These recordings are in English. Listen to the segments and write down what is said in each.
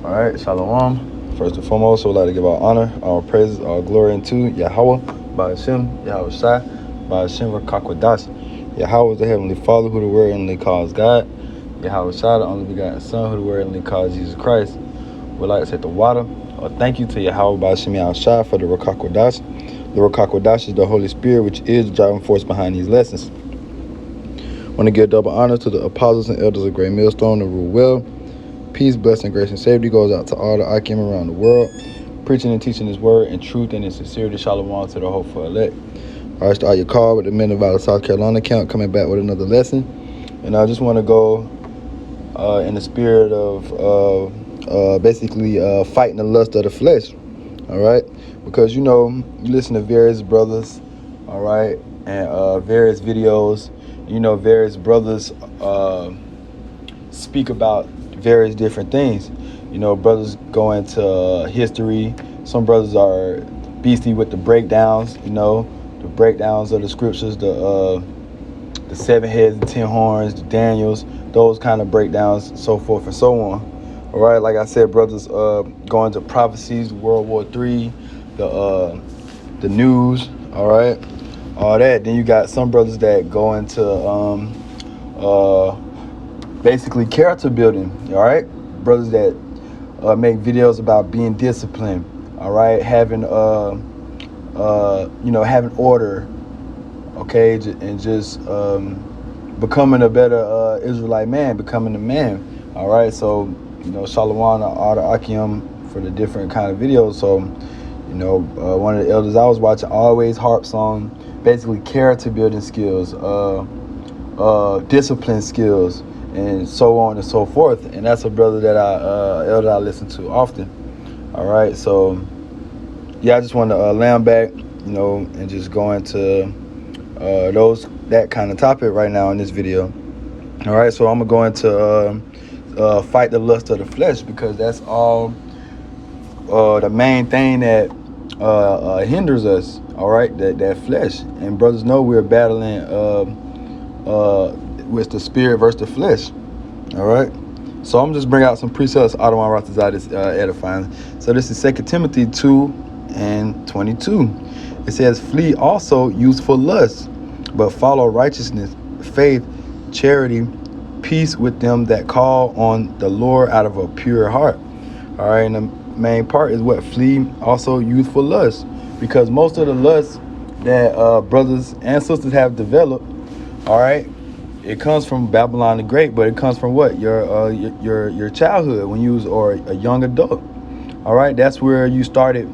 All right, Shalom. First and foremost, we'd like to give our honor, our praises, our glory unto Yahweh, by Hashem, Yahweh Shai, by Hashem Rakakwadash. Yahweh is the Heavenly Father, who the Word inly calls God. Yahweh Shai, the only begotten Son, who the Word inly calls Jesus Christ. We'd like to take the water. Thank you to Yahweh by Hashem Yahweh Shai for the Rakakwadash. The Rakakwadash is the Holy Spirit, which is the driving force behind these lessons. I want to give double honor to the apostles and elders of Great Millstone, to rule well. Peace, blessing, grace, and safety goes out to all the Akim around the world, preaching and teaching His word in truth and in sincerity. Shalom to the hopeful elect. All right, start your call with the men of our South Carolina camp, coming back with another lesson. And I just want to go in the spirit of basically fighting the lust of the flesh. All right, because you listen to various brothers, all right, and various videos. Various brothers speak about various different things. Brothers go into history. Some brothers are beastly with the breakdowns, the breakdowns of the scriptures, the 7 heads and 10 horns, the Daniels, those kind of breakdowns, so forth and so on. All right, like I said, brothers go into prophecies, World War III, the news, all right, all that. Then you got some brothers that go into basically character building, all right? Brothers that make videos about being disciplined, all right? Having having order, okay? And just becoming a better Israelite man, becoming a man, all right? So, Shalom to all the Akim for the different kind of videos. So, one of the elders I was watching always harps on basically character building skills, discipline skills, and so on and so forth. And that's a brother that elder I listen to often. All right, so yeah, I just want to land back, and just go into that kind of topic right now in this video. All right, so I'm gonna go into fight the lust of the flesh, because that's all the main thing that hinders us. All right, that flesh. And brothers know we're battling with the spirit versus the flesh. All right, so I'm just bring out some precepts out of my Ratazah is edifying. So this is 2 Timothy 2:22. It says, flee also youthful lust, but follow righteousness, faith, charity, peace with them that call on the Lord out of a pure heart. All right, and the main part is what? Flee also youthful lust, because most of the lust that brothers and sisters have developed, all right, it comes from Babylon the Great, but it comes from what? Your childhood, when you was or a young adult. All right, that's where you started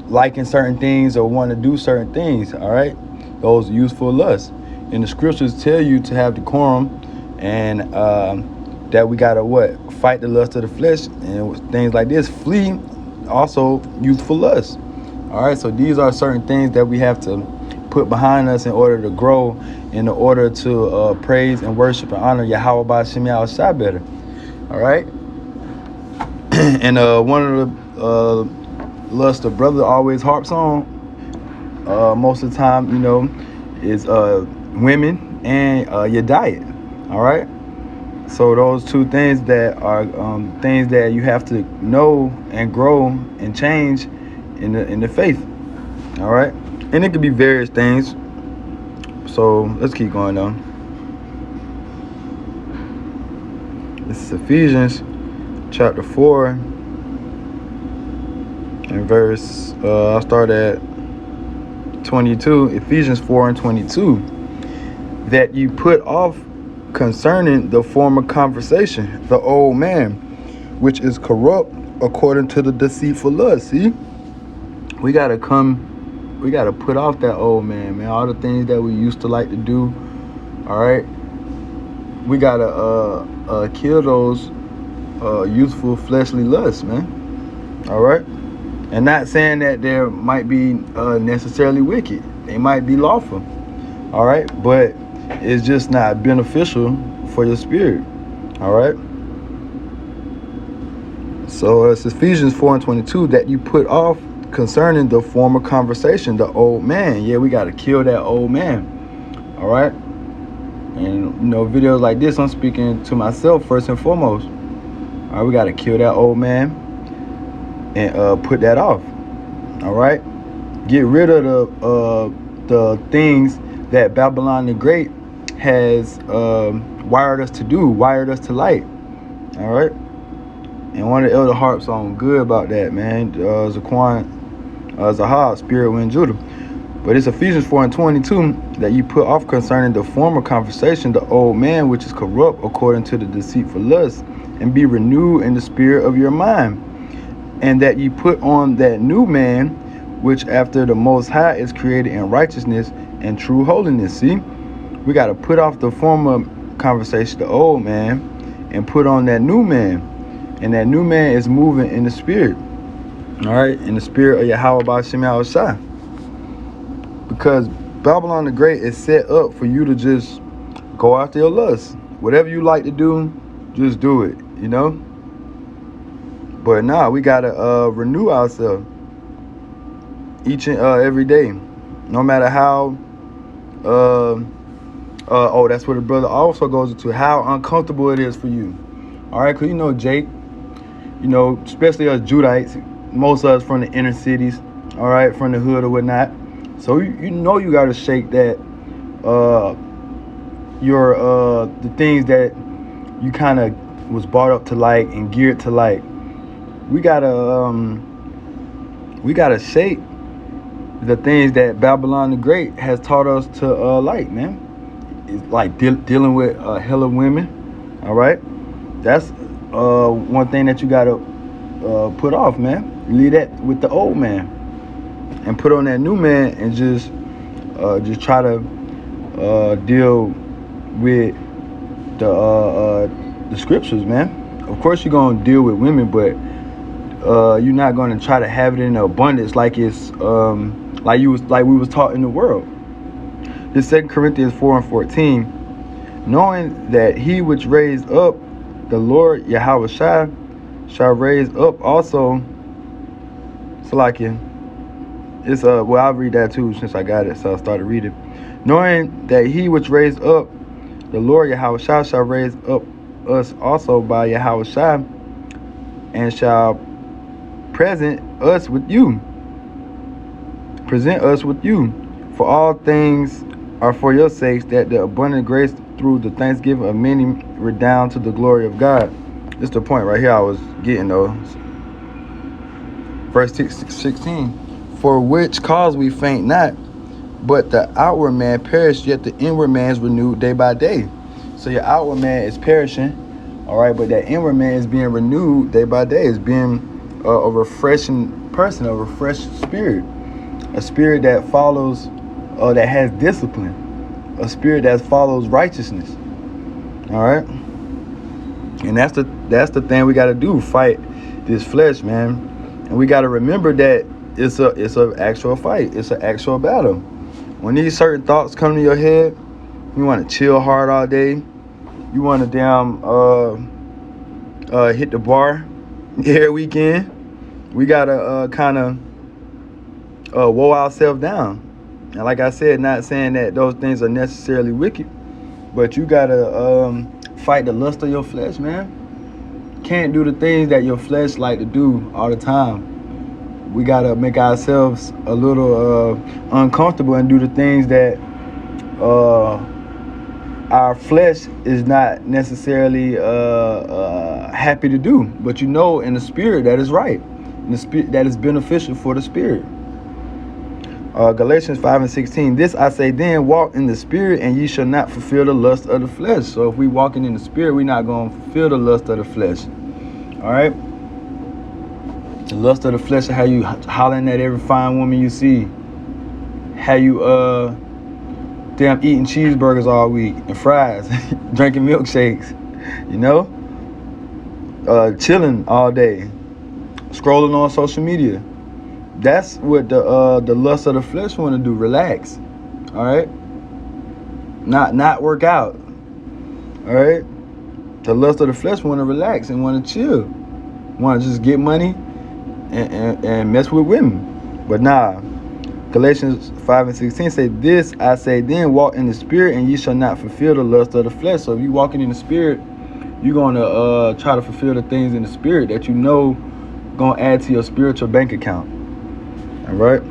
liking certain things or wanting to do certain things. All right, those youthful lusts. And the scriptures tell you to have decorum, and that we gotta what? Fight the lust of the flesh and things like this. Flee also youthful lust. All right, so these are certain things that we have to put behind us in order to grow, in order to praise and worship and honor Yahweh by Hashem Yahweh Shai better. All right, and one of the lust the brother always harps on most of the time, is women and your diet. All right, so those two things that are things that you have to know and grow and change in the faith. All right, and it could be various things. So let's keep going though. This is Ephesians chapter 4 and verse I'll start at 22. Ephesians 4:22, that you put off concerning the former conversation the old man, which is corrupt according to the deceitful lust. See, we gotta put off that old man, all the things that we used to like to do. All right, we gotta kill those youthful fleshly lusts, man. All right, and not saying that they might be necessarily wicked. They might be lawful. All right, but it's just not beneficial for your spirit. All right, so it's Ephesians 4:22, that you put off concerning the former conversation the old man. Yeah, we got to kill that old man. All right, and videos like this, I'm speaking to myself first and foremost. All right, we got to kill that old man and put that off. All right, get rid of the things that Babylon the Great has wired us to do, wired us to like. All right, and one of the elder harps on good about that, man. Zaquan Zahab, Spirit Wind Judah. But it's Ephesians 4:22 that you put off concerning the former conversation, the old man which is corrupt according to the deceitful lust, and be renewed in the spirit of your mind, and that you put on that new man, which after the Most High is created in righteousness and true holiness. See, we got to put off the former conversation, the old man, and put on that new man, and that new man is moving in the spirit. All right, in the spirit of Yahweh Ba'Shem Yahushua. Because Babylon the Great is set up for you to just go after your lust. Whatever you like to do, just do it, you know? But nah, we got to renew ourselves each and every day. No matter how, that's what the brother also goes into, how uncomfortable it is for you. All right, because you know, Jake, you know, especially us Judites, most of us from the inner cities, all right, from the hood or whatnot. So you know you got to shake that, the things that you kind of was brought up to like and geared to like. We gotta shake the things that Babylon the Great has taught us to like, man. It's like dealing with hella women, all right? That's one thing that you gotta put off, man. Leave that with the old man and put on that new man, and just try to deal with the scriptures, man. Of course you're gonna deal with women, but you're not gonna try to have it in abundance like it's like we was taught in the world. This 2 Corinthians 4:14, knowing that he which raised up the Lord Yahweh shall raise up also. Salakia. It's well, I'll read that too since I got it, so I started reading. Knowing that he which raised up the Lord Yahweh shall raise up us also by Yahweh and shall present us with you. For all things are for your sakes, that the abundant grace through the thanksgiving of many redound to the glory of God. This is the point right here I was getting though. Verse 16. For which cause we faint not, but the outward man perish, yet the inward man is renewed day by day. So your outward man is perishing, all right, but that inward man is being renewed day by day. It's being a refreshing person, a refreshed spirit, a spirit that follows, that has discipline, a spirit that follows righteousness. All right, and that's the thing we got to do: fight this flesh, man. And we got to remember that it's an actual fight. It's an actual battle. When these certain thoughts come to your head, you want to chill hard all day. You want to hit the bar every weekend. We gotta kind of woe ourselves down. And like I said, not saying that those things are necessarily wicked, but you gotta fight the lust of your flesh, man. Can't do the things that your flesh like to do all the time. We gotta make ourselves a little uncomfortable and do the things that our flesh is not necessarily happy to do, but you know in the spirit that is right, in the spirit that is beneficial for the spirit. Galatians 5:16, this I say then, walk in the spirit, and ye shall not fulfill the lust of the flesh. So if we walking in the spirit, we're not going to fulfill the lust of the flesh. All right. The lust of the flesh is how you hollering at every fine woman you see. How you eating cheeseburgers all week and fries, drinking milkshakes, you know, chilling all day, scrolling on social media. That's what the lust of the flesh want to do. Relax, all right. Not work out, all right. The lust of the flesh want to relax and want to chill, want to just get money and mess with women. But nah, Galatians 5:16 say, this I say then, walk in the spirit, and ye shall not fulfill the lust of the flesh. So if you walking in the spirit, you're gonna try to fulfill the things in the spirit that you know gonna add to your spiritual bank account. All right.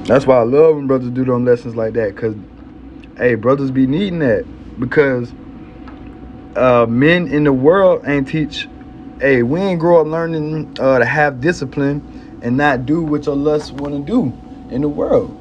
That's why I love when brothers do them lessons like that, cause hey, brothers be needing that, because men in the world ain't teach. Hey, we ain't grow up learning to have discipline and not do what your lust want to do in the world.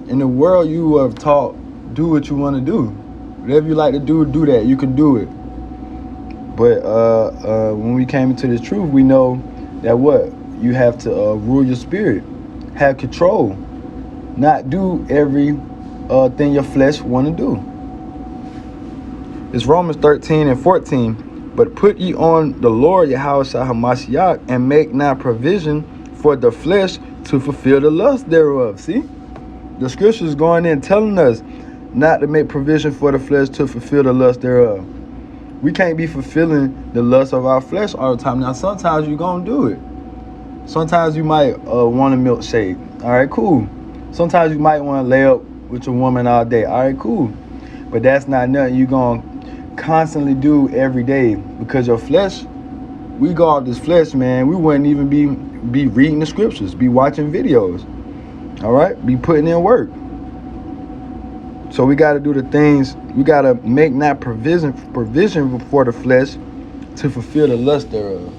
In the world, you are taught, do what you want to do. Whatever you like to do that. You can do it. But when we came into this truth, we know that what? You have to rule your spirit, have control, not do every thing your flesh want to do. It's Romans 13:14. But put ye on the Lord Yahushua HaMashiach, and make not provision for the flesh to fulfill the lust thereof. See? The scriptures going in telling us not to make provision for the flesh to fulfill the lust thereof. We can't be fulfilling the lust of our flesh all the time. Now, sometimes you're going to do it. Sometimes you might want a milkshake. All right, cool. Sometimes you might want to lay up with your woman all day. All right, cool. But that's not nothing you're going to constantly do every day, because your flesh, we go off this flesh, man. We wouldn't even be reading the scriptures, be watching videos. All right, be putting in work. So we got to do the things. We got to make not provision for the flesh to fulfill the lust thereof.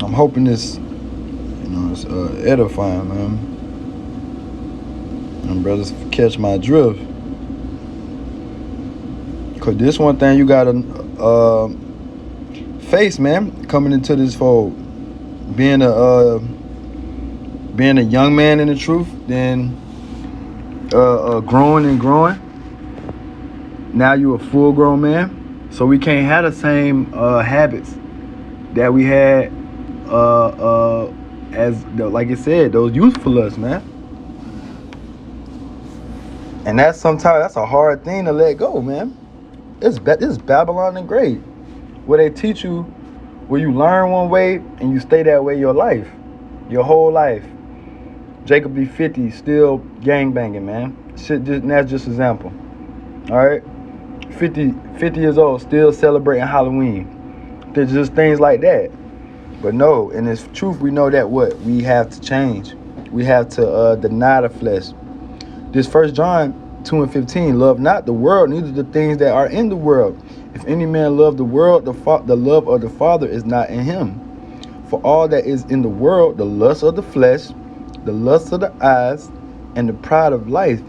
I'm hoping this, it's edifying, man. And brothers catch my drift. Cause this one thing you gotta face, man, coming into this fold. Being a young man in the truth, then growing. Now you a full grown man. So we can't have the same habits that we had like I said, those youthful lusts, man. And that's a hard thing to let go, man. It's Babylon the Great, where they teach you, where you learn one way and you stay that way your whole life. Jacob be 50, still gangbanging, man. That's just an example. All right, 50 years old, still celebrating Halloween. There's just things like that. But no, in this truth, we know that what? We have to change. We have to deny the flesh. This 1 John 2:15, love not the world, neither the things that are in the world. If any man love the world, the love of the Father is not in him. For all that is in the world, the lust of the flesh, the lust of the eyes, and the pride of life,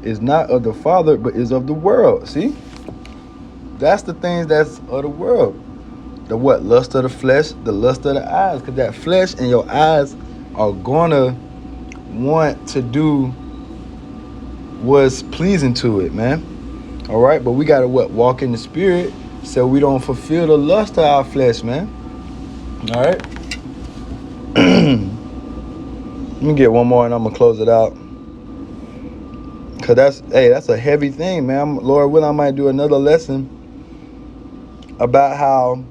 is not of the Father, but is of the world. See? That's the things that's of the world. The what? Lust of the flesh, the lust of the eyes. Because that flesh and your eyes are going to want to do what's pleasing to it, man. All right? But we got to walk in the spirit so we don't fulfill the lust of our flesh, man. All right? Let me get one more and I'm going to close it out. Because that's a heavy thing, man. Lord willing, I might do another lesson about how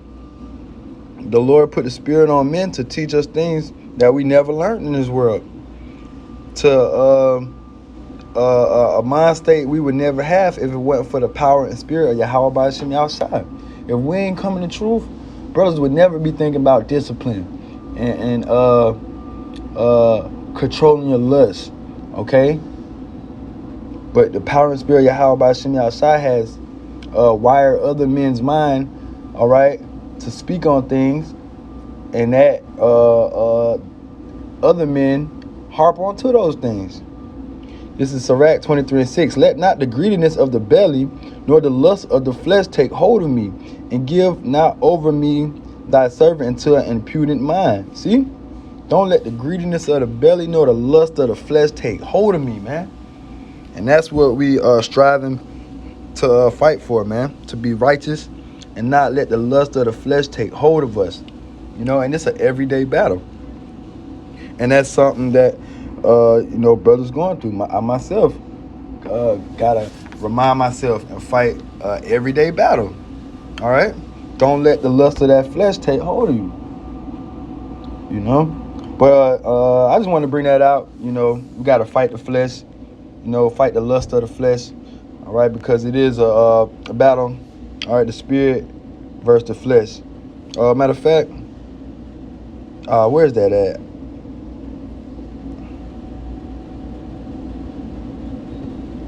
the Lord put the spirit on men to teach us things that we never learned in this world. To a mind state we would never have if it wasn't for the power and spirit of Yahweh B'Shem Yahushua. If we ain't coming to truth, brothers would never be thinking about discipline and controlling your lust, okay? But the power and spirit of Yahweh B'Shem Yahushua has wired other men's mind, all right, to speak on things, and that other men harp onto those things. This is Sirach 23:6. Let not the greediness of the belly, nor the lust of the flesh take hold of me, and give not over me thy servant into an impudent mind. See? Don't let the greediness of the belly, nor the lust of the flesh take hold of me, man. And that's what we are striving to fight for, man. To be righteous and not let the lust of the flesh take hold of us. And it's an everyday battle. And that's something that brothers going through. I myself gotta remind myself and fight everyday battle. All right, don't let the lust of that flesh take hold of you. But I just want to bring that out. You know, we got to fight the flesh. You know, fight the lust of the flesh. All right, because it is a battle. All right, the spirit versus the flesh. Matter of fact, where's that at?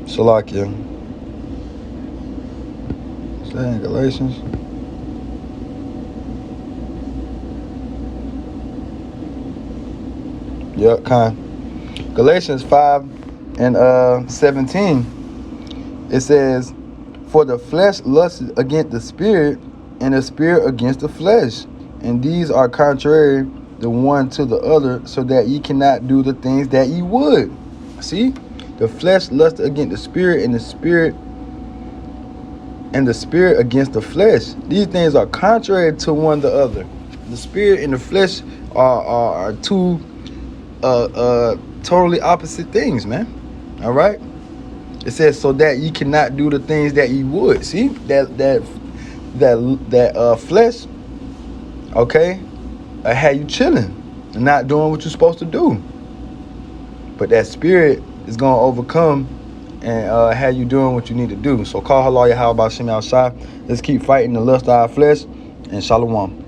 Salakia. Is that in Galatians? Yep, Galatians 5 and 17. It says, "For the flesh lusts against the spirit, and the spirit against the flesh. And these are contrary the one to the other, so that ye cannot do the things that ye would." See? The flesh lusts against the spirit, and the spirit against the flesh. These things are contrary to one the other. The spirit and the flesh are two totally opposite things, man. All right? It says, so that ye cannot do the things that ye would. See? That flesh, okay, had you chilling and not doing what you're supposed to do. But that spirit is going to overcome and have you doing what you need to do. So call halal Yahweh Ba'Shem Yahushua. Let's keep fighting the lust of our flesh. And shalom.